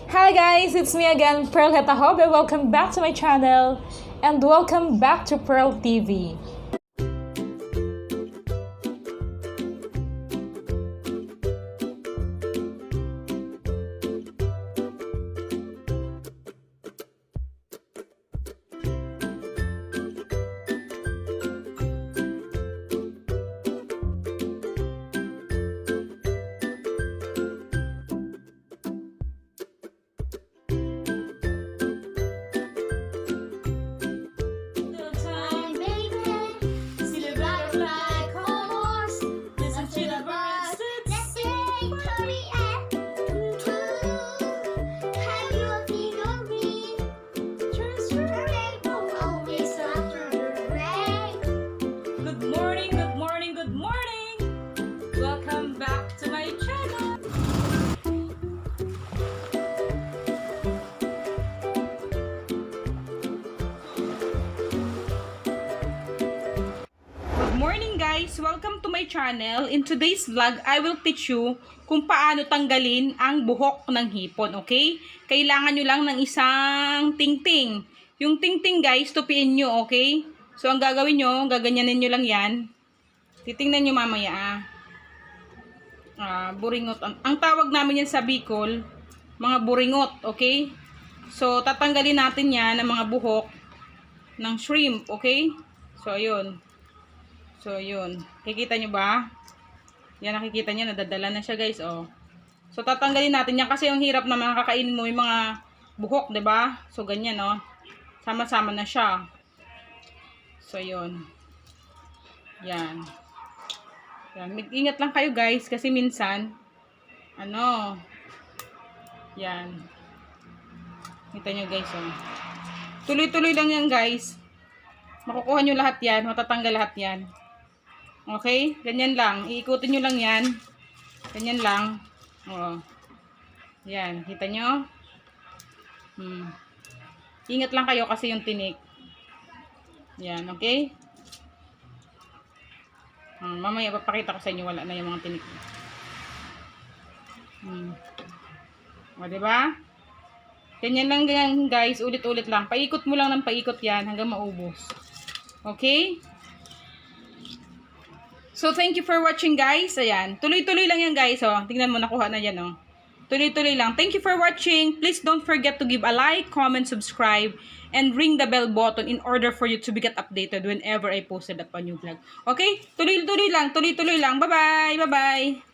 Hi guys, it's me again, Pherl. Welcome back to my channel and welcome back to Pherl TV. Morning guys! Welcome to my channel. In today's vlog, I will teach you kung paano tanggalin ang buhok ng hipon, okay? Kailangan nyo lang ng isang tingting. Yung tingting guys, tupiin nyo, okay? So, ang gagawin nyo, gaganyanin nyo lang yan. Titingnan nyo mamaya, buringot. Ang tawag namin yan sa Bicol, mga buringot, okay? So, tatanggalin natin yan ng mga buhok ng shrimp, okay? So, ayun. So, yun. Kikita nyo ba? Yan, nakikita nyo. Nadadala na siya, guys. Oh. So, tatanggalin natin yan. Kasi yung hirap na makakainin mo yung mga buhok, ba diba? So, ganyan, oh. Sama-sama na siya. So, yun. Yan. Yan. Ingat lang kayo, guys. Kasi minsan, yan. Kita nyo, guys, oh. Tuloy-tuloy lang yan, guys. Makukuha nyo lahat yan. Matatanggal lahat yan. Okay? Ganyan lang. Iikutin nyo lang yan. Ganyan lang. Oo. Yan. Kita nyo? Ingat lang kayo kasi yung tinik. Yan. Okay? Mamaya papakita ko sa inyo. Wala na yung mga tinik. O, diba? Ganyan lang ganyan guys. Ulit-ulit lang. Paikot mo lang ng paikot yan hanggang maubos. Okay? So, thank you for watching, guys. Ayan. Tuloy-tuloy lang yan, guys. Oh. Tingnan mo, nakuha na yan, oh. Tuloy-tuloy lang. Thank you for watching. Please don't forget to give a like, comment, subscribe, and ring the bell button in order for you to be get updated whenever I posted up a new vlog. Okay? Tuloy-tuloy lang. Tuloy-tuloy lang. Bye-bye. Bye-bye.